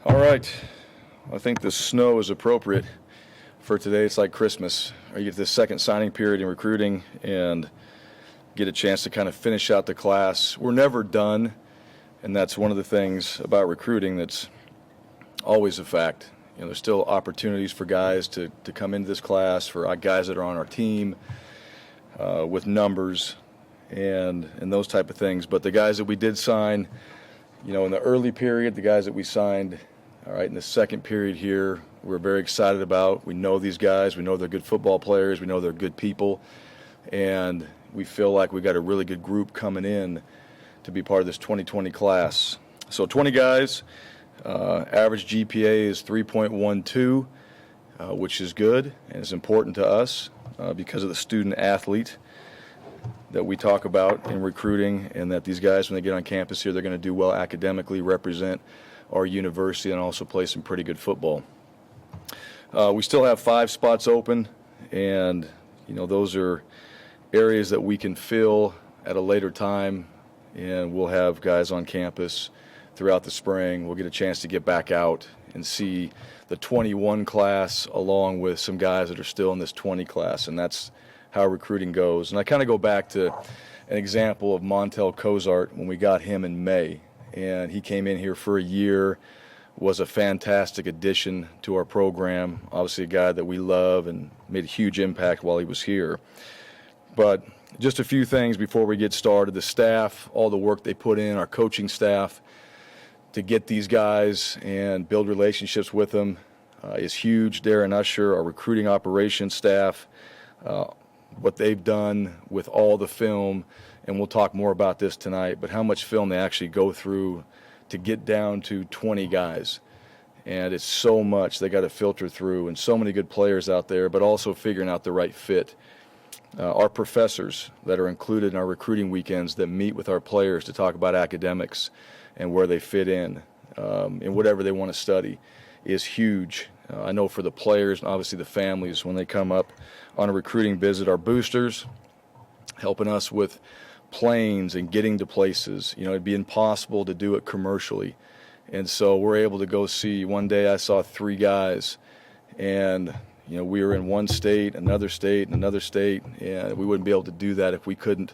All right. I think the snow is appropriate for today. It's like Christmas. You get this second signing period in recruiting and get a chance to kind of finish out the class. We're never done, and that's one of the things about recruiting that's always a fact. You know, there's still opportunities for guys to come into this class, for guys that are on our team with numbers and those type of things. But the guys that we did sign, you know, in the early period, the guys that we signed, all right, in the second period here, we're very excited about. We know these guys. We know they're good football players. We know they're good people. And we feel like we got a really good group coming in to be part of this 2020 class. So 20 guys, average GPA is 3.12, which is good and is important to us because of the student athlete that we talk about in recruiting, and that these guys, when they get on campus here, they're going to do well academically, represent our university, and also play some pretty good football. We still have 5 spots open, and you know, those are areas that we can fill at a later time, and we'll have guys on campus throughout the spring. We'll get a chance to get back out and see the 21 class along with some guys that are still in this 20 class, and that's how recruiting goes. And I kind of go back to an example of Montel Cozart when we got him in May. And he came in here for a year, was a fantastic addition to our program. Obviously a guy that we love and made a huge impact while he was here. But just a few things before we get started. The staff, all the work they put in, our coaching staff, to get these guys and build relationships with them is huge. Darren Usher, our recruiting operations staff, what they've done with all the film, and we'll talk more about this tonight, but how much film they actually go through to get down to 20 guys. And it's so much they got to filter through, and so many good players out there, but also figuring out the right fit. Our professors that are included in our recruiting weekends that meet with our players to talk about academics and where they fit in whatever they want to study is huge. I know for the players and obviously the families when they come up on a recruiting visit, our boosters helping us with planes and getting to places. You know, it'd be impossible to do it commercially. And so we're able to go see. One day I saw 3 guys, and you know, we were in one state, another state, and another state, and we wouldn't be able to do that if we couldn't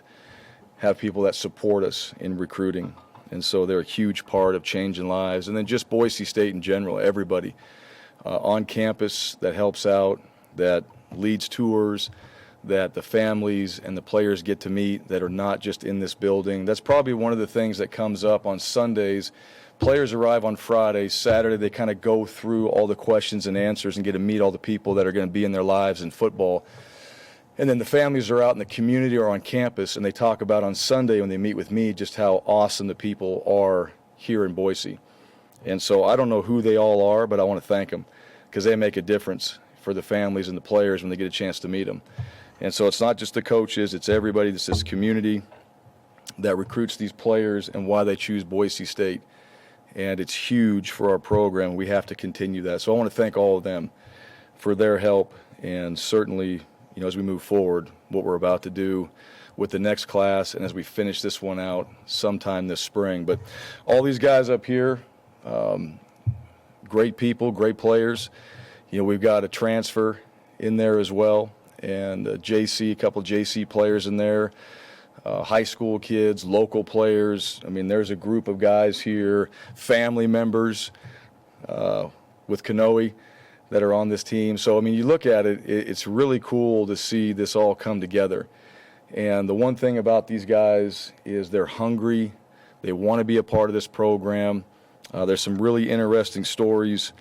have people that support us in recruiting. And so they're a huge part of changing lives. And then just Boise State in general, everybody on campus that helps out, that leads tours, that the families and the players get to meet that are not just in this building. That's probably one of the things that comes up on Sundays. Players arrive on Friday. Saturday they kind of go through all the questions and answers and get to meet all the people that are going to be in their lives in football. And then the families are out in the community or on campus, and they talk about on Sunday when they meet with me just how awesome the people are here in Boise. And so I don't know who they all are, but I want to thank them because they make a difference for the families and the players when they get a chance to meet them. And so it's not just the coaches, it's everybody. It's this community that recruits these players and why they choose Boise State. And it's huge for our program. We have to continue that. So I want to thank all of them for their help, and certainly, you know, as we move forward, what we're about to do with the next class and as we finish this one out sometime this spring. But all these guys up here, great people, great players. You know, we've got a transfer in there as well, and a couple of JC players in there, high school kids, local players. I mean, there's a group of guys here, family members with Kanoe that are on this team. So, I mean, you look at it, it's really cool to see this all come together. And the one thing about these guys is they're hungry. They want to be a part of this program. There's some really interesting stories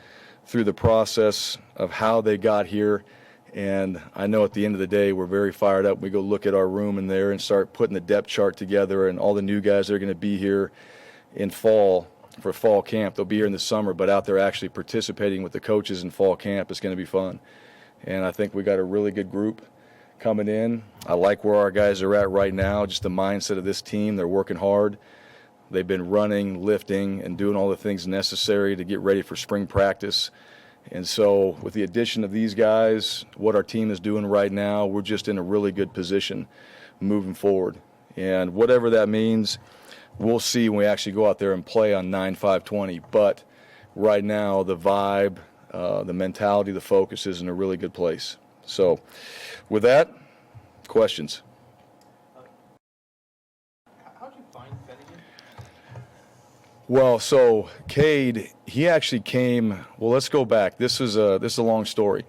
through the process of how they got here. And I know at the end of the day, we're very fired up. We go look at our room in there and start putting the depth chart together, and all the new guys that are going to be here in fall for fall camp. They'll be here in the summer, but out there actually participating with the coaches in fall camp is going to be fun. And I think we got a really good group coming in. I like where our guys are at right now, just the mindset of this team. They're working hard. They've been running, lifting, and doing all the things necessary to get ready for spring practice. And so with the addition of these guys, what our team is doing right now, we're just in a really good position moving forward. And whatever that means, we'll see when we actually go out there and play on 9/5/20. But right now the vibe, the mentality, the focus is in a really good place. So with that, questions? How'd you find Finnegan? Well, so Cade, he actually came, well, let's go back. This is a long story.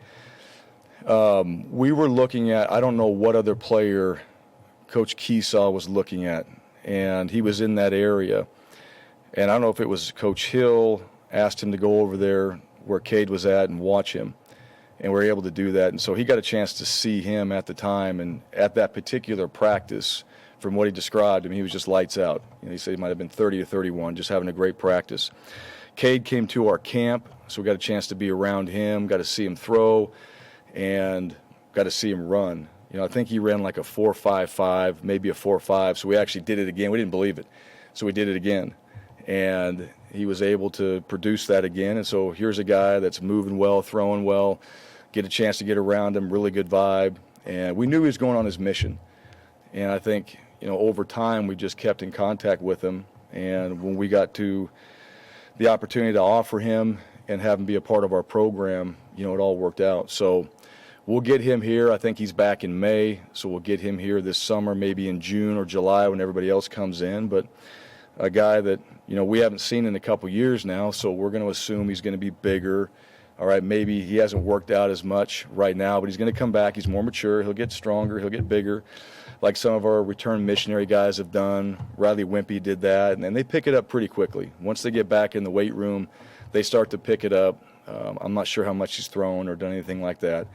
We were looking at, I don't know what other player Coach Keesaw was looking at, and he was in that area. And I don't know if it was Coach Hill asked him to go over there where Cade was at and watch him, and we were able to do that. And so he got a chance to see him at the time, and at that particular practice, from what he described, I mean, he was just lights out. You know, he said he might have been 30 to 31, just having a great practice. Cade came to our camp, so we got a chance to be around him, got to see him throw, and got to see him run. You know, I think he ran like a 4.55, maybe a 4.5, so we actually did it again. We didn't believe it, so we did it again. And he was able to produce that again. And so here's a guy that's moving well, throwing well, get a chance to get around him, really good vibe. And we knew he was going on his mission. And I think, you know, over time we just kept in contact with him. And when we got to the opportunity to offer him and have him be a part of our program, you know, it all worked out. So we'll get him here. I think he's back in May, so we'll get him here this summer, maybe in June or July when everybody else comes in. But a guy that, you know, we haven't seen in a couple years now, so we're going to assume he's going to be bigger. All right, maybe he hasn't worked out as much right now, but he's going to come back. He's more mature. He'll get stronger. He'll get bigger, like some of our return missionary guys have done. Riley Wimpy did that, and they pick it up pretty quickly. Once they get back in the weight room, they start to pick it up. I'm not sure how much he's thrown or done anything like that,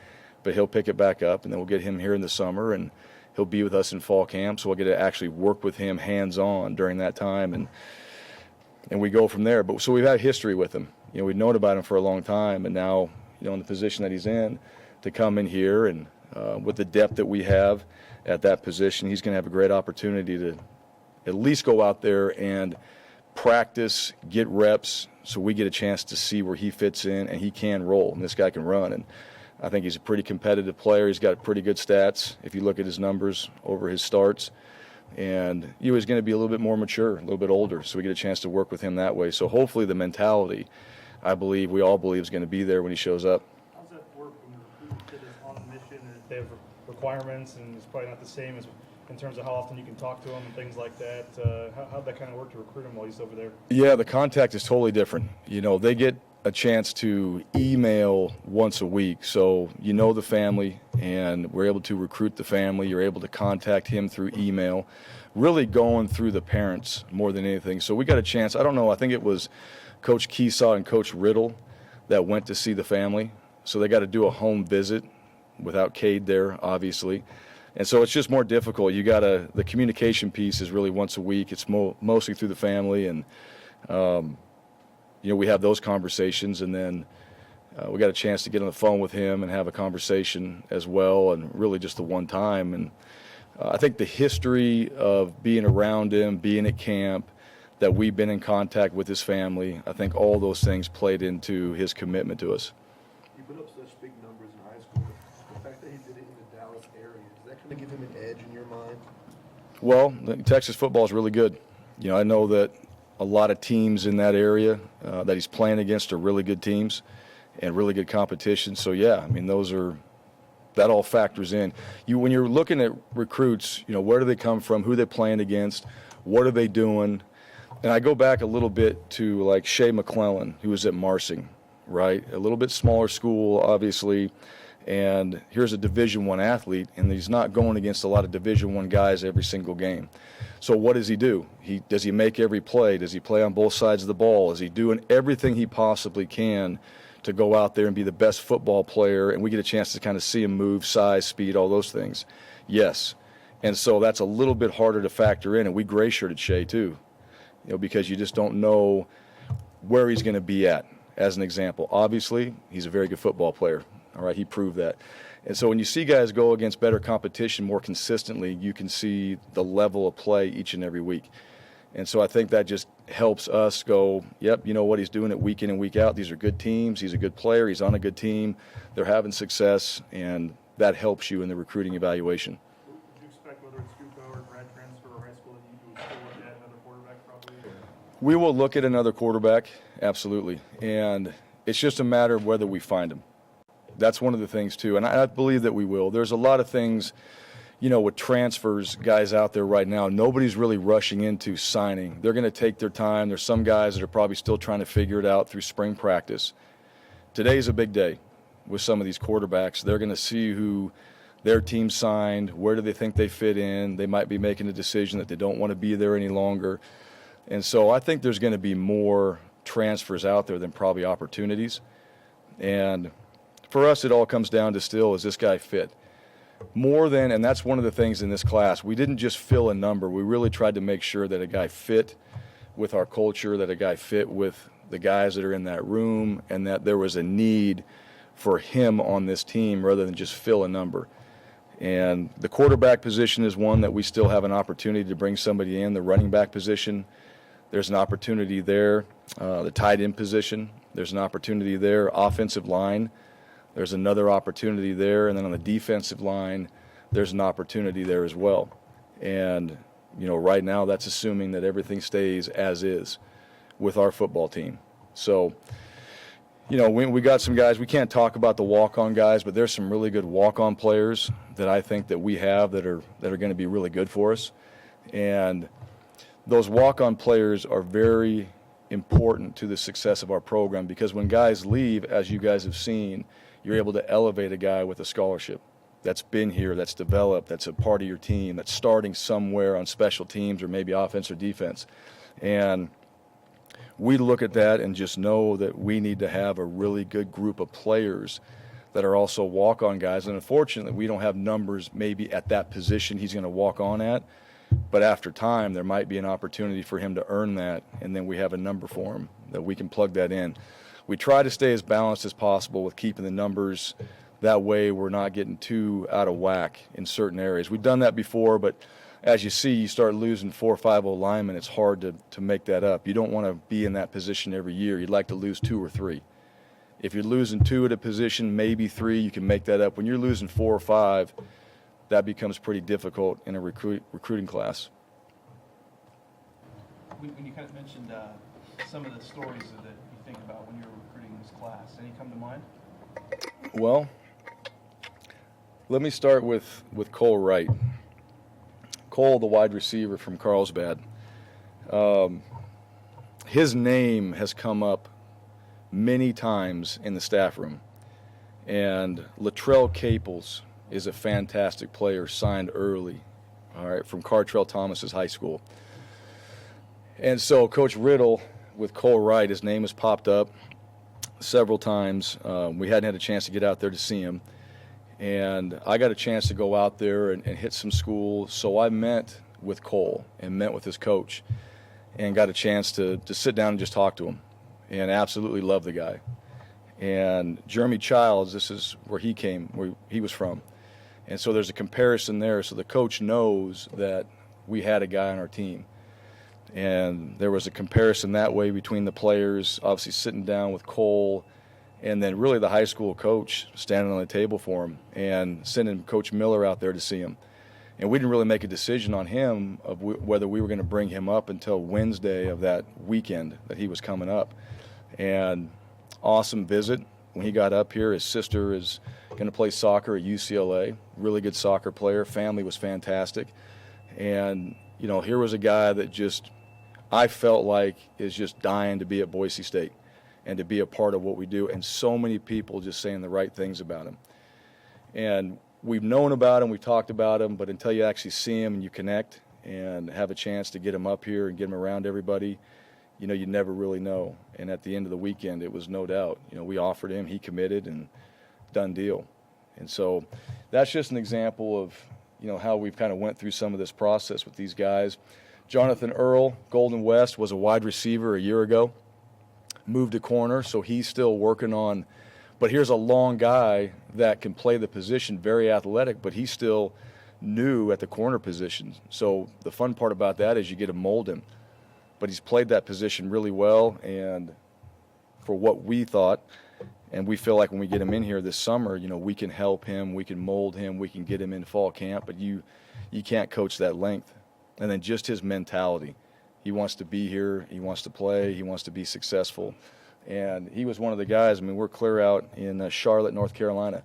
but he'll pick it back up, and then we'll get him here in the summer, and he'll be with us in fall camp, so we'll get to actually work with him hands-on during that time, and we go from there. But so we've had history with him. You know, we've known about him for a long time, and now, you know, in the position that he's in, to come in here and with the depth that we have at that position, he's going to have a great opportunity to at least go out there and practice, get reps, so we get a chance to see where he fits in, and he can roll, and this guy can run. And I think he's a pretty competitive player. He's got pretty good stats if you look at his numbers over his starts. And he was going to be a little bit more mature, a little bit older, so we get a chance to work with him that way. So hopefully the mentality, I believe, we all believe is going to be there when he shows up. How does that work when the recruit kid is on a mission and they have requirements, and it's probably not the same as in terms of how often you can talk to him and things like that? How'd that kind of work to recruit him while he's over there? Yeah, the contact is totally different. You know, they get a chance to email once a week, so you know the family, and we're able to recruit the family. You're able to contact him through email, really going through the parents more than anything. So we got a chance. I don't know, I think it was Coach Keesaw and Coach Riddle that went to see the family, so they got to do a home visit without Cade there, obviously. And so it's just more difficult. The communication piece is really once a week. It's mostly through the family, and you know, we have those conversations, and then we got a chance to get on the phone with him and have a conversation as well, and really just the one time. And I think the history of being around him, being at camp, that we've been in contact with his family, I think all those things played into his commitment to us. He put up such big numbers in high school. The fact that he did it in the Dallas area, does that kind of give him an edge in your mind? Well, Texas football is really good. You know, I know that a lot of teams in that area that he's playing against are really good teams and really good competition. So, yeah, I mean, that all factors in. When you're looking at recruits, you know, where do they come from, who they're playing against, what are they doing? And I go back a little bit to, like, Shea McClellan, who was at Marsing, right? A little bit smaller school, obviously, and here's a Division I athlete, and he's not going against a lot of Division I guys every single game. So what does he do? Does he make every play? Does he play on both sides of the ball? Is he doing everything he possibly can to go out there and be the best football player, and we get a chance to kind of see him move, size, speed, all those things? Yes. And so that's a little bit harder to factor in, and we gray-shirted Shea too, you know, because you just don't know where he's going to be at, as an example. Obviously, he's a very good football player. All right, he proved that. And so when you see guys go against better competition more consistently, you can see the level of play each and every week. And so I think that just helps us go, yep, you know what, he's doing it week in and week out. These are good teams. He's a good player. He's on a good team. They're having success, and that helps you in the recruiting evaluation. Would you expect, whether it's JUCO or grad transfer or high school, that you would still look at another quarterback probably? We will look at another quarterback, absolutely. And it's just a matter of whether we find him. That's one of the things, too. And I believe that we will. There's a lot of things, with transfers, guys out there right now, nobody's really rushing into signing. They're going to take their time. There's some guys that are probably still trying to figure it out through spring practice. Today's a big day with some of these quarterbacks. They're going to see who their team signed, where do they think they fit in. They might be making a decision that they don't want to be there any longer. And so I think there's going to be more transfers out there than probably opportunities. And for us, it all comes down to still, is this guy fit? More than, and that's one of the things in this class, we didn't just fill a number. We really tried to make sure that a guy fit with our culture, that a guy fit with the guys that are in that room, and that there was a need for him on this team rather than just fill a number. And the quarterback position is one that we still have an opportunity to bring somebody in. The running back position, there's an opportunity there. The tight end position, there's an opportunity there. Offensive line, there's another opportunity there. And then on the defensive line, there's an opportunity there as well. And, right now that's assuming that everything stays as is with our football team. So, we got some guys, we can't talk about the walk-on guys, but there's some really good walk-on players that I think that we have that are going to be really good for us. And those walk-on players are very important to the success of our program, because when guys leave, as you guys have seen, you're able to elevate a guy with a scholarship that's been here, that's developed, that's a part of your team, that's starting somewhere on special teams or maybe offense or defense. And we look at that and just know that we need to have a really good group of players that are also walk-on guys. And unfortunately, we don't have numbers maybe at that position he's going to walk on at. But after time, there might be an opportunity for him to earn that, and then we have a number for him that we can plug that in. We try to stay as balanced as possible with keeping the numbers. That way we're not getting too out of whack in certain areas. We've done that before, but as you see, you start losing 4 or 5 linemen, it's hard to make that up. You don't want to be in that position every year. You'd like to lose 2 or 3. If you're losing 2 at a position, maybe 3, you can make that up. When you're losing 4 or 5, that becomes pretty difficult in a recruiting class. When you kind of mentioned some of the stories that you think about when you're recruiting this class, any come to mind? Well, let me start with Cole Wright. Cole, the wide receiver from Carlsbad. His name has come up many times in the staff room. And Latrell Caples is a fantastic player, signed early, all right, from Cartrell Thomas's high school. And so Coach Riddle with Cole Wright, his name has popped up several times. We hadn't had a chance to get out there to see him. And I got a chance to go out there and hit some schools. So I met with Cole and met with his coach and got a chance to sit down and just talk to him, and absolutely love the guy. And Jeremy Childs, this is where he was from. And so there's a comparison there. So the coach knows that we had a guy on our team. And there was a comparison that way between the players, obviously sitting down with Cole, and then really the high school coach standing on the table for him and sending Coach Miller out there to see him. And we didn't really make a decision on him of whether we were going to bring him up until Wednesday of that weekend that he was coming up. And awesome visit. When he got up here, his sister is going to play soccer at UCLA, really good soccer player. Family was fantastic. And, here was a guy that just, I felt like is just dying to be at Boise State and to be a part of what we do. And so many people just saying the right things about him. And we've known about him, we've talked about him, but until you actually see him and you connect and have a chance to get him up here and get him around everybody, you never really know. And at the end of the weekend, it was no doubt. We offered him, he committed, and done deal. And so that's just an example of, how we've kind of went through some of this process with these guys. Jonathan Earl, Golden West, was a wide receiver a year ago, moved to corner, so he's still working on. But here's a long guy that can play the position, very athletic, but he's still new at the corner position. So the fun part about that is you get to mold him. But he's played that position really well, and for what we thought, and we feel like when we get him in here this summer, we can help him, we can mold him, we can get him in fall camp, but you can't coach that length. And then just his mentality. He wants to be here. He wants to play. He wants to be successful. And he was one of the guys. I mean, we're clear out in Charlotte, North Carolina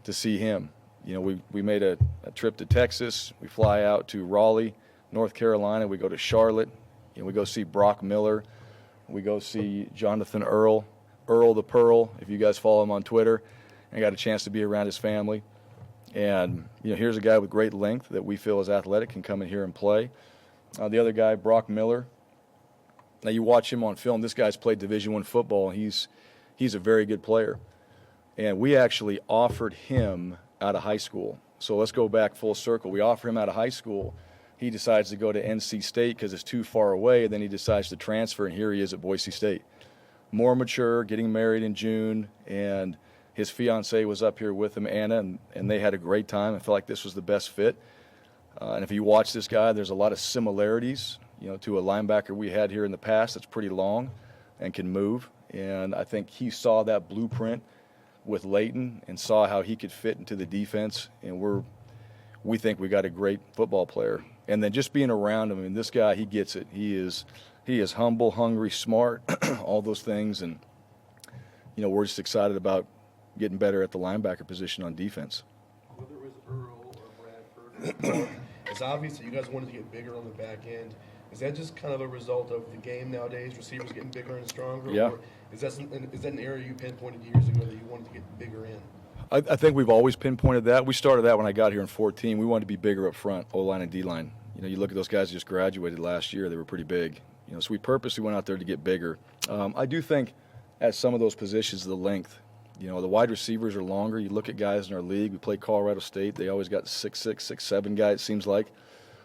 to see him. You know, we made a trip to Texas. We fly out to Raleigh, North Carolina. We go to Charlotte. You know, we go see Brock Miller. We go see Jonathan Earl the Pearl, if you guys follow him on Twitter. And got a chance to be around his family. And, you know, here's a guy with great length that we feel is athletic, can come in here and play. The other guy, Brock Miller. Now, you watch him on film. This guy's played Division I football. He's a very good player. And we actually offered him out of high school. So let's go back full circle. We offer him out of high school. He decides to go to NC State because it's too far away. Then he decides to transfer, and here he is at Boise State. More mature, getting married in June, and his fiancée was up here with him, Anna, and they had a great time. I felt like this was the best fit. And if you watch this guy, there's a lot of similarities, you know, to a linebacker we had here in the past that's pretty long and can move. And I think he saw that blueprint with Leighton and saw how he could fit into the defense. And we think we got a great football player. And then just being around him, I mean, this guy, he gets it. He is humble, hungry, smart, all those things. And, you know, we're just excited about getting better at the linebacker position on defense. Whether it was Earl or Bradford, it's obvious that you guys wanted to get bigger on the back end. Is that just kind of a result of the game nowadays, receivers getting bigger and stronger? Yeah. Or is that an area you pinpointed years ago that you wanted to get bigger in? I think we've always pinpointed that. We started that when I got here in 2014. We wanted to be bigger up front, O-line and D-line. You know, you look at those guys who just graduated last year, they were pretty big. You know, so we purposely went out there to get bigger. I do think at some of those positions, the length, you know, the wide receivers are longer. You look at guys in our league. We play Colorado State. They always got the 6'6", 6'7" guy, it seems like,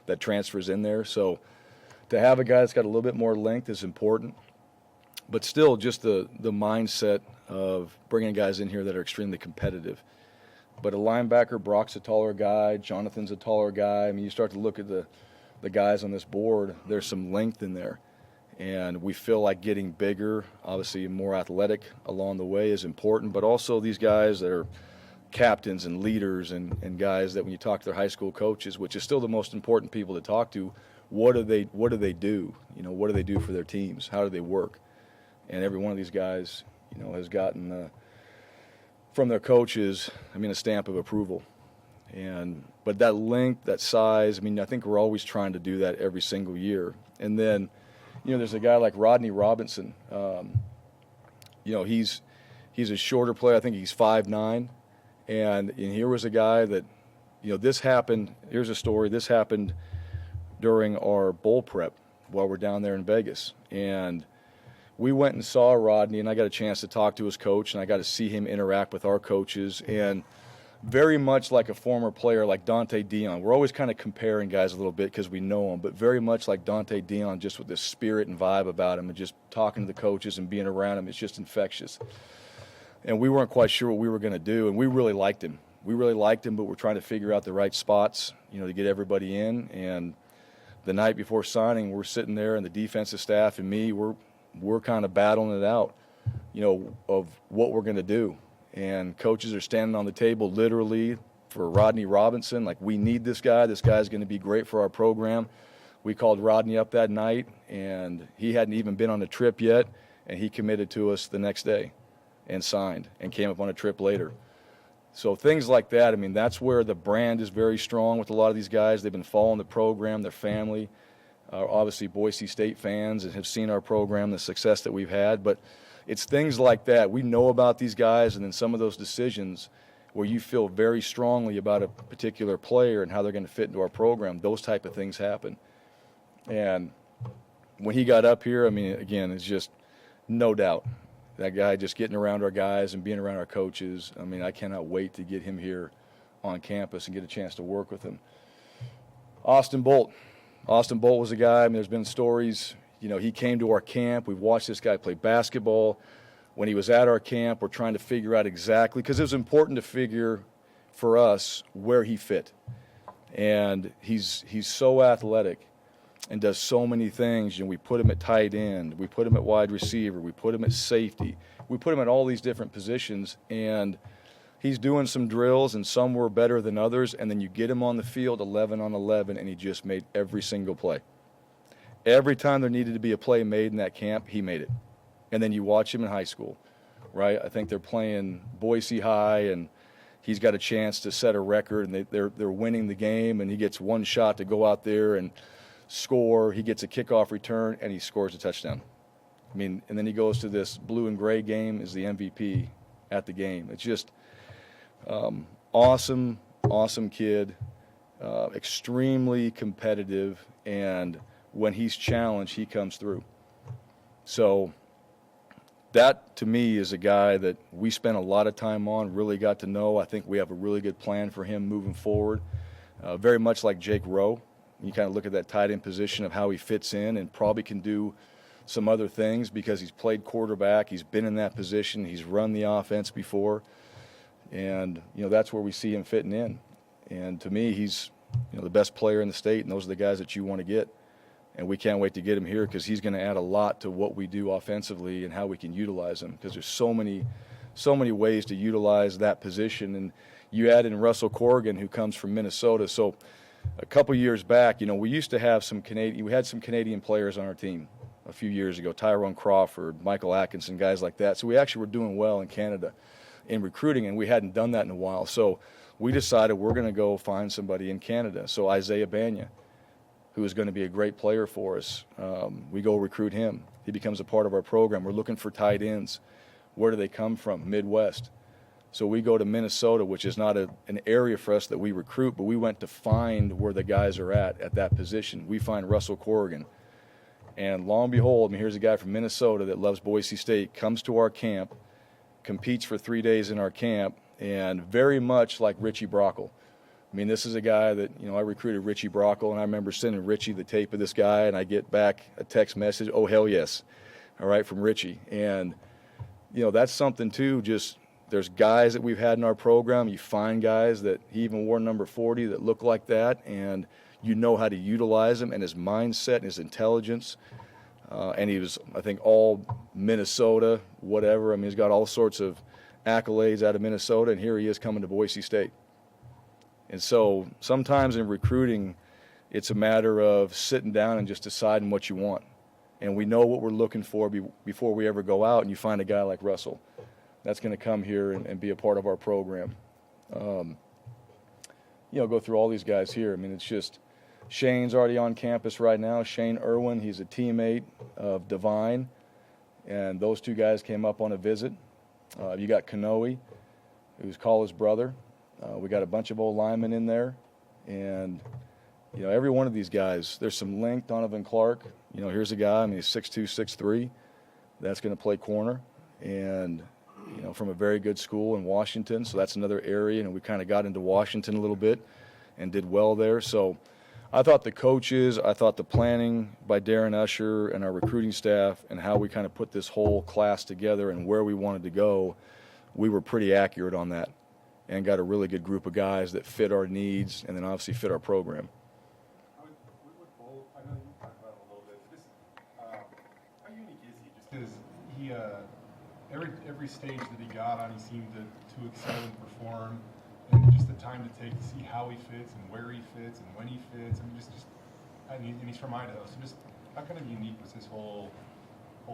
that transfers in there. So to have a guy that's got a little bit more length is important. But still, just the mindset of bringing guys in here that are extremely competitive. But a linebacker, Brock's a taller guy. Jonathan's a taller guy. I mean, you start to look at the guys on this board, there's some length in there. And we feel like getting bigger, obviously more athletic along the way is important, but also these guys that are captains and leaders and guys that when you talk to their high school coaches, which is still the most important people to talk to, what do they do? You know, what do they do for their teams? How do they work? And every one of these guys, you know, has gotten from their coaches, I mean, a stamp of approval. But that length, that size, I mean, I think we're always trying to do that every single year. And then, you know, there's a guy like Rodney Robinson. You know, he's a shorter player. I think he's 5'9". And here was a guy that, you know, this happened. Here's a story. This happened during our bowl prep while we're down there in Vegas. And we went and saw Rodney, and I got a chance to talk to his coach, and I got to see him interact with our coaches. And very much like a former player like Dante Dion. We're always kind of comparing guys a little bit because we know them, but very much like Dante Dion, just with this spirit and vibe about him and just talking to the coaches and being around him, it's just infectious. And we weren't quite sure what we were going to do, and we really liked him. We really liked him, but we're trying to figure out the right spots, you know, to get everybody in. And the night before signing, we're sitting there, and the defensive staff and me, we're kind of battling it out, you know, of what we're going to do. And coaches are standing on the table literally for Rodney Robinson. Like, we need this guy. This guy's going to be great for our program. We called Rodney up that night, and he hadn't even been on a trip yet, and he committed to us the next day and signed and came up on a trip later. So things like that, I mean, that's where the brand is very strong with a lot of these guys. They've been following the program, their family, obviously Boise State fans, and have seen our program, the success that we've had. But it's things like that. We know about these guys, and then some of those decisions where you feel very strongly about a particular player and how they're going to fit into our program, those type of things happen. And when he got up here, I mean, again, it's just no doubt. That guy just getting around our guys and being around our coaches, I mean, I cannot wait to get him here on campus and get a chance to work with him. Austin Bolt. Austin Bolt was a guy, I mean, there's been stories, you know, he came to our camp. We've watched this guy play basketball. When he was at our camp, we're trying to figure out exactly, because it was important to figure for us where he fit. And he's so athletic and does so many things. You know, we put him at tight end, we put him at wide receiver, we put him at safety, we put him at all these different positions, and he's doing some drills, and some were better than others, and then you get him on the field 11 on 11, and he just made every single play. Every time there needed to be a play made in that camp, he made it. And then you watch him in high school, right? I think they're playing Boise High, and he's got a chance to set a record, and they're winning the game, and he gets one shot to go out there and score. He gets a kickoff return, and he scores a touchdown. I mean, and then he goes to this blue and gray game as the MVP at the game. It's just awesome kid, extremely competitive, and when he's challenged, he comes through. So that, to me, is a guy that we spent a lot of time on, really got to know. I think we have a really good plan for him moving forward. Very much like Jake Rowe. You kind of look at that tight end position of how he fits in and probably can do some other things because he's played quarterback. He's been in that position. He's run the offense before. And, that's where we see him fitting in. And to me, he's, the best player in the state, and those are the guys that you want to get. And we can't wait to get him here because he's going to add a lot to what we do offensively and how we can utilize him, because there's so many ways to utilize that position. And you add in Russell Corrigan, who comes from Minnesota. So a couple years back, we used to have we had some Canadian players on our team a few years ago, Tyrone Crawford, Michael Atkinson, guys like that. So we actually were doing well in Canada in recruiting, and we hadn't done that in a while. So we decided we're going to go find somebody in Canada. So Isaiah Banya, who is going to be a great player for us, we go recruit him. He becomes a part of our program. We're looking for tight ends. Where do they come from? Midwest. So we go to Minnesota, which is not an area for us that we recruit, but we went to find where the guys are at that position. We find Russell Corrigan. And lo and behold, here's a guy from Minnesota that loves Boise State, comes to our camp, competes for 3 days in our camp, and very much like Richie Brockle. This is a guy that, I recruited Richie Brockle, and I remember sending Richie the tape of this guy, and I get back a text message, oh, hell yes, all right, from Richie. And, that's something, too, just there's guys that we've had in our program. You find guys that he even wore number 40 that look like that, and you know how to utilize him and his mindset and his intelligence. And he was, I think, all Minnesota, whatever. He's got all sorts of accolades out of Minnesota, and here he is coming to Boise State. And so sometimes in recruiting, it's a matter of sitting down and just deciding what you want. And we know what we're looking for before we ever go out, and you find a guy like Russell that's going to come here and be a part of our program. Go through all these guys here. It's just Shane's already on campus right now. Shane Irwin, he's a teammate of Divine, and those two guys came up on a visit. You got Kanoe, who's Call's brother. We got a bunch of old linemen in there, and every one of these guys, there's some length. Donovan Clark, here's a guy, he's 6'2", 6'3", that's going to play corner, and from a very good school in Washington, so that's another area, and we kind of got into Washington a little bit and did well there. So I thought the coaches, I thought the planning by Darren Usher and our recruiting staff and how we kind of put this whole class together and where we wanted to go, we were pretty accurate on that and got a really good group of guys that fit our needs and then obviously fit our program. With Bo, I know you talked about it a little bit, but how unique is he? Just because he, every stage that he got on, he seemed to excel and perform, and just the time to take to see how he fits and where he fits and when he fits. And he's from Idaho, so just how kind of unique was his whole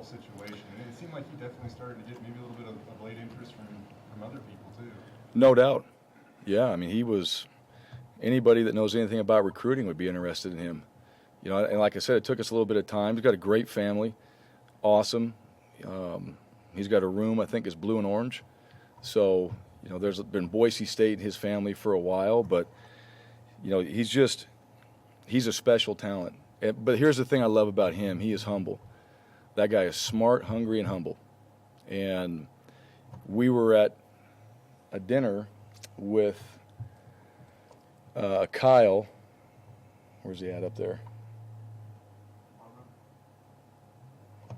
situation? And it seemed like he definitely started to get maybe a little bit of late interest from other people too. No doubt. Yeah, he was – anybody that knows anything about recruiting would be interested in him. And like I said, it took us a little bit of time. He's got a great family, awesome. He's got a room, I think, is blue and orange. So, there's been Boise State in his family for a while, but, he's a special talent. But here's the thing I love about him. He is humble. That guy is smart, hungry, and humble. And we were at a dinner with Kyle. Where's he at up there? Do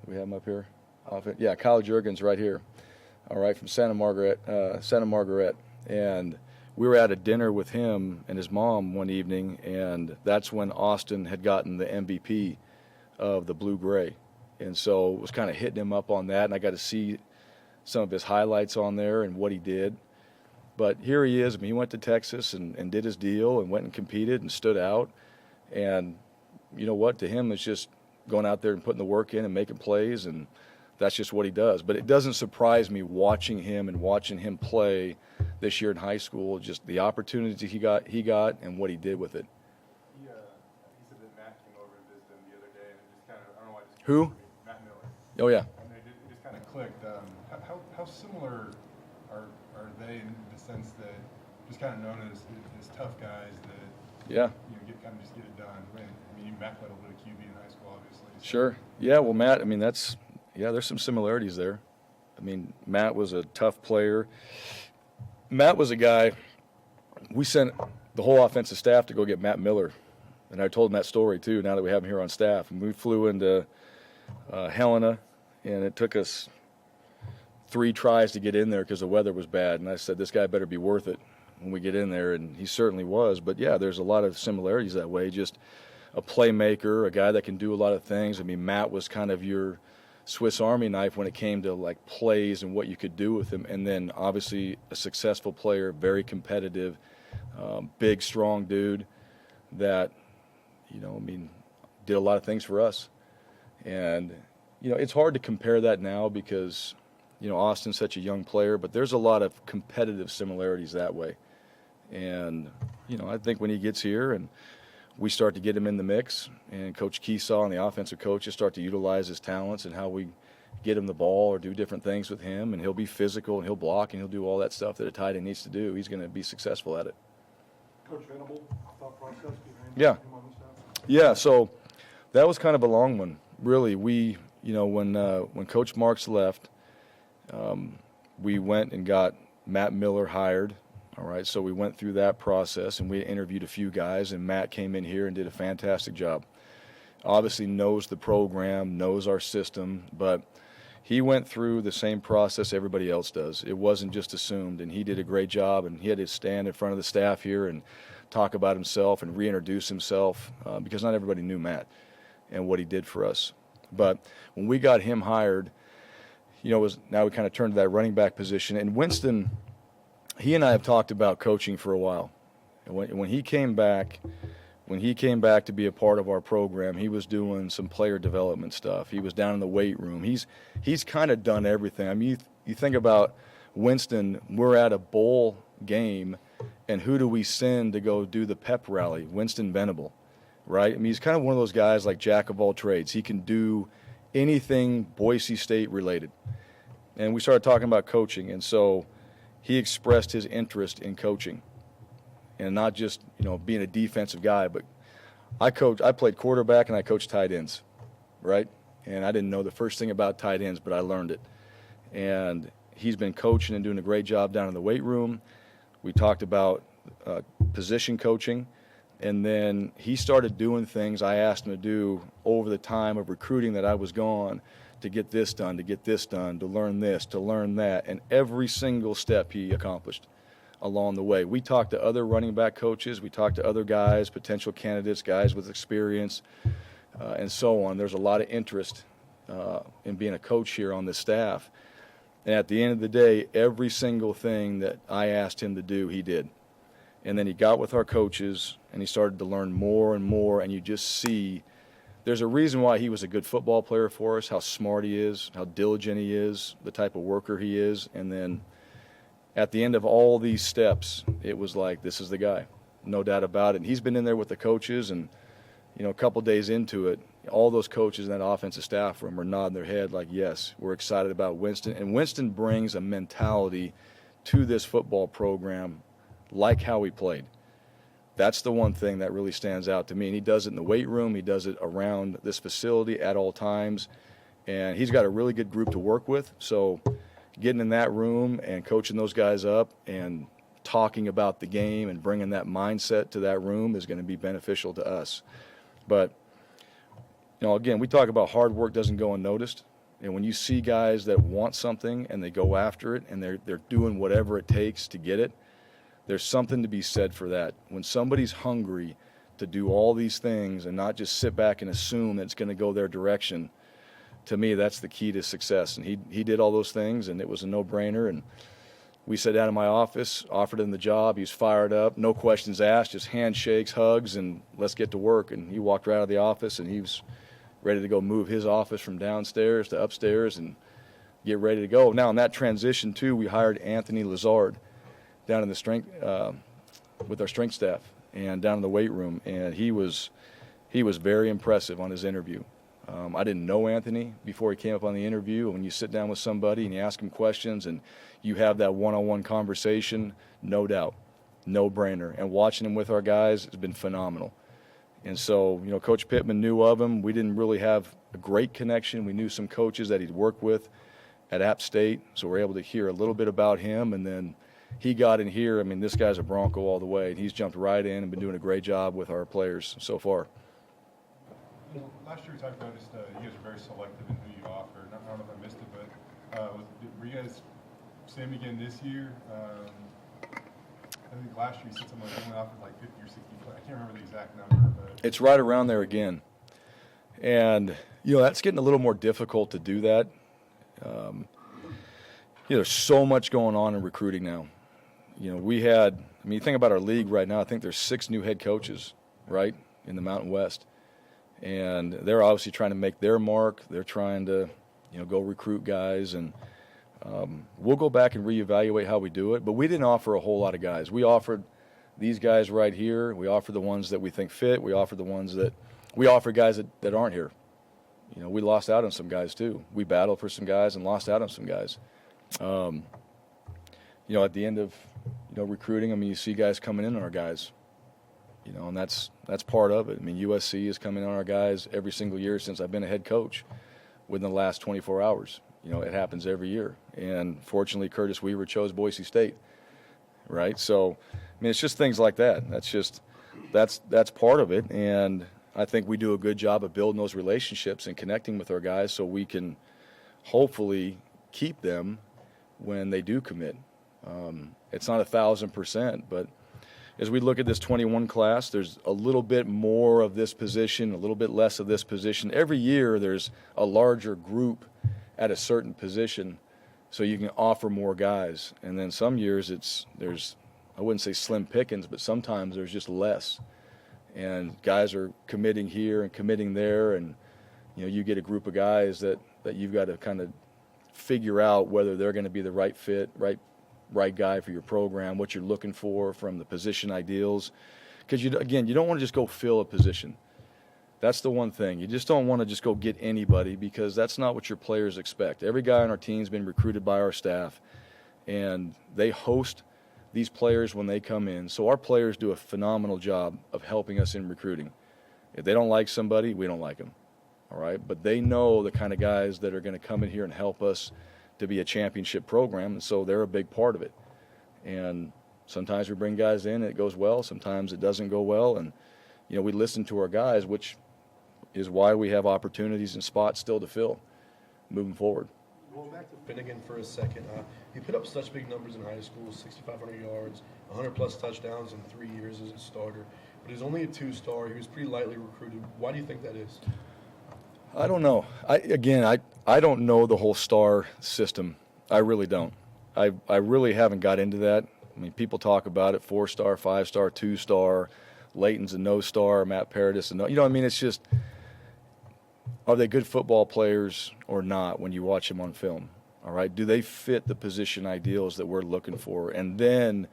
we have him up here? Yeah, Kyle Juergens right here. All right, from Santa Margaret. And we were at a dinner with him and his mom one evening, and that's when Austin had gotten the MVP of the blue-gray. And so it was kind of hitting him up on that, and I got to see some of his highlights on there and what he did. But here he is. He went to Texas and did his deal and went and competed and stood out. And you know what, to him it's just going out there and putting the work in and making plays, and that's just what he does. But it doesn't surprise me watching him play this year in high school, just the opportunities he got and what he did with it. He said that Matt came over and visited him the other day, and it just kind of, I don't know why it just Who? came to me. Matt Miller. Oh, yeah. And it just kind of clicked. How similar are they in the sense that just kind of known as tough guys that Yeah. just get it done? I mean, Matt played a little bit of QB in high school, obviously. So. Sure. Yeah, well, Matt, I mean, there's some similarities there. I mean, Matt was a tough player. Matt was a guy, we sent the whole offensive staff to go get Matt Miller. And I told him that story, too, now that we have him here on staff. And we flew into Helena, and it took us 3 tries to get in there because the weather was bad. And I said, this guy better be worth it when we get in there. And he certainly was. But, yeah, there's a lot of similarities that way. Just a playmaker, a guy that can do a lot of things. I mean, Matt was kind of your Swiss Army knife when it came to like plays and what you could do with him. And then obviously a successful player, very competitive, big, strong dude that, did a lot of things for us. And, it's hard to compare that now because, Austin's such a young player, but there's a lot of competitive similarities that way. And, I think when he gets here and we start to get him in the mix, and Coach Keesaw and the offensive coaches start to utilize his talents and how we get him the ball or do different things with him, and he'll be physical and he'll block and he'll do all that stuff that a tight end needs to do. He's going to be successful at it. Coach Venable, thought process behind Yeah. him on the staff? Yeah, so that was kind of a long one, really. We, when Coach Marks left, we went and got Matt Miller hired. All right, so we went through that process, and we interviewed a few guys, and Matt came in here and did a fantastic job. Obviously knows the program, knows our system, but he went through the same process everybody else does. It wasn't just assumed, and he did a great job, and he had to stand in front of the staff here and talk about himself and reintroduce himself because not everybody knew Matt and what he did for us. But when we got him hired, now we kind of turned to that running back position, and Winston, he and I have talked about coaching for a while. And when he came back to be a part of our program, he was doing some player development stuff. He was down in the weight room. He's kind of done everything. I mean, you think about Winston, we're at a bowl game, and who do we send to go do the pep rally? Winston Venable, right? I mean, he's kind of one of those guys like jack of all trades. He can do anything Boise State related. And we started talking about coaching, and so he expressed his interest in coaching, and not just being a defensive guy. But I played quarterback and I coached tight ends, right? And I didn't know the first thing about tight ends, but I learned it. And he's been coaching and doing a great job down in the weight room. We talked about position coaching, and then he started doing things I asked him to do over the time of recruiting that I was gone. To get this done, to learn this, to learn that, and every single step he accomplished along the way. We talked to other running back coaches, we talked to other guys, potential candidates, guys with experience, and so on. There's a lot of interest in being a coach here on this staff. And at the end of the day, every single thing that I asked him to do, he did. And then he got with our coaches, and he started to learn more and more, and you just see there's a reason why he was a good football player for us, how smart he is, how diligent he is, the type of worker he is. And then at the end of all these steps, it was like, this is the guy, no doubt about it. And he's been in there with the coaches, and, a couple days into it, all those coaches in that offensive staff room are nodding their head like, yes, we're excited about Winston. And Winston brings a mentality to this football program like how he played. That's the one thing that really stands out to me. And he does it in the weight room. He does it around this facility at all times. And he's got a really good group to work with. So getting in that room and coaching those guys up and talking about the game and bringing that mindset to that room is going to be beneficial to us. But, again, we talk about hard work doesn't go unnoticed. And when you see guys that want something and they go after it and they're doing whatever it takes to get it, there's something to be said for that. When somebody's hungry to do all these things and not just sit back and assume that it's going to go their direction, to me, that's the key to success. And he did all those things, and it was a no-brainer. And We sat down in my office, offered him the job. He was fired up, no questions asked, just handshakes, hugs, and let's get to work. And he walked right out of the office, and he was ready to go move his office from downstairs to upstairs and get ready to go. Now, in that transition, too, we hired Anthony Lazard down in the strength with our strength staff and down in the weight room, and he was very impressive on his interview. I didn't know Anthony before he came up on the interview. When you sit down with somebody and you ask him questions and you have that one-on-one conversation, no doubt, no-brainer. And watching him with our guys has been phenomenal. And so, Coach Pittman knew of him. We didn't really have a great connection. We knew some coaches that he'd worked with at App State, so we're able to hear a little bit about him. And then he got in here. I mean, this guy's a Bronco all the way, and he's jumped right in and been doing a great job with our players so far. Last year we talked about just you guys are very selective in who you offer. I don't know if I missed it, but were you guys same again this year? I think last year you said something like you only offered like 50 or 60 players. I can't remember the exact number, but It's right around there again. And, that's getting a little more difficult to do that. There's so much going on in recruiting now. You think about our league right now, I think there's 6 new head coaches, right, in the Mountain West. And they're obviously trying to make their mark. They're trying to, go recruit guys. And we'll go back and reevaluate how we do it. But we didn't offer a whole lot of guys. We offered these guys right here. We offered the ones that we think fit. We offered guys that aren't here. We lost out on some guys too. We battled for some guys and lost out on some guys. At the end of, recruiting, you see guys coming in on our guys. And that's part of it. USC is coming on our guys every single year since I've been a head coach within the last 24 hours. It happens every year. And fortunately, Curtis Weaver chose Boise State, right? So, it's just things like that. That's part of it. And I think we do a good job of building those relationships and connecting with our guys so we can hopefully keep them when they do commit. It's not 1,000%, but as we look at this 21 class, there's a little bit more of this position, a little bit less of this position. Every year there's a larger group at a certain position so you can offer more guys. And then some years there's I wouldn't say slim pickings, but sometimes there's just less. And guys are committing here and committing there, and you get a group of guys that you've got to kind of figure out whether they're going to be the right fit, right guy for your program, what you're looking for from the position ideals. Because, you don't want to just go fill a position. That's the one thing. You just don't want to just go get anybody because that's not what your players expect. Every guy on our team's been recruited by our staff, and they host these players when they come in. So our players do a phenomenal job of helping us in recruiting. If they don't like somebody, we don't like them, all right? But they know the kind of guys that are going to come in here and help us to be a championship program, and so they're a big part of it. And sometimes we bring guys in and it goes well, sometimes it doesn't go well, and we listen to our guys, which is why we have opportunities and spots still to fill moving forward. Going back to Finnegan for a second, he put up such big numbers in high school, 6,500 yards, 100-plus touchdowns in 3 years as a starter, but he's only a 2-star. He was pretty lightly recruited. Why do you think that is? I don't know. I don't know the whole star system. I really don't. I really haven't got into that. People talk about it, 4-star, 5-star, 2-star, Layton's a no-star, Matt Paradis a no. It's just, are they good football players or not when you watch them on film? All right, do they fit the position ideals that we're looking for? And then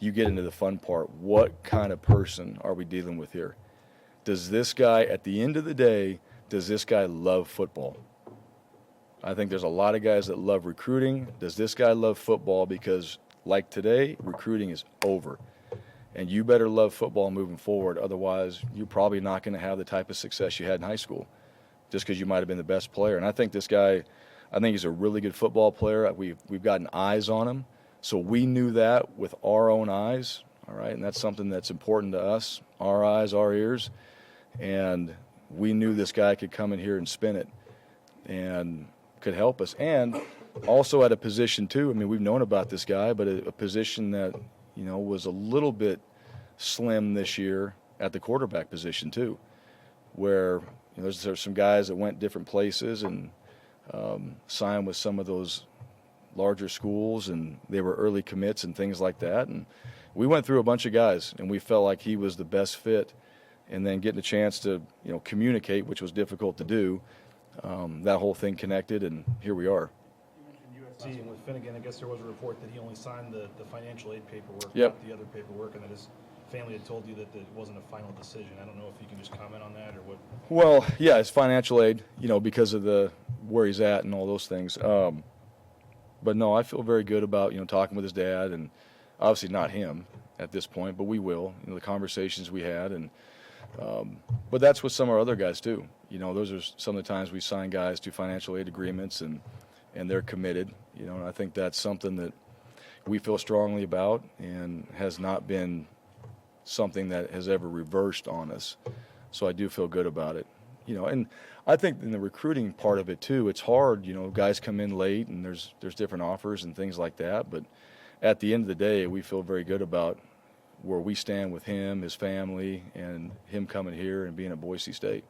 you get into the fun part. What kind of person are we dealing with here? Does this guy, at the end of the day, does this guy love football? I think there's a lot of guys that love recruiting. Does this guy love football? Because like today, recruiting is over. And you better love football moving forward. Otherwise, you're probably not going to have the type of success you had in high school just because you might have been the best player. And I think this guy, he's a really good football player. We've gotten eyes on him. So we knew that with our own eyes, all right? And that's something that's important to us, our eyes, our ears. And we knew this guy could come in here and spin it and could help us. And also at a position, too, we've known about this guy, but a position that, was a little bit slim this year at the quarterback position, too, where there's some guys that went different places and signed with some of those larger schools, and they were early commits and things like that. And we went through a bunch of guys, and we felt like he was the best fit. And then getting a chance to, communicate, which was difficult to do, that whole thing connected, and here we are. You mentioned USC, and with Finnegan, I guess there was a report that he only signed the financial aid paperwork, Yep. not the other paperwork, and that his family had told you that it wasn't a final decision. I don't know if you can just comment on that or what. Well, yeah, it's financial aid, because of where he's at and all those things. But no, I feel very good about, talking with his dad, and obviously not him at this point, but we will, the conversations we had. And but that's with some of our other guys too. Those are some of the times we sign guys to financial aid agreements, and they're committed, and I think that's something that we feel strongly about and has not been something that has ever reversed on us. So I do feel good about it. And I think in the recruiting part of it too, it's hard, guys come in late and there's different offers and things like that, but at the end of the day, we feel very good about where we stand with him, his family, and him coming here and being at Boise State.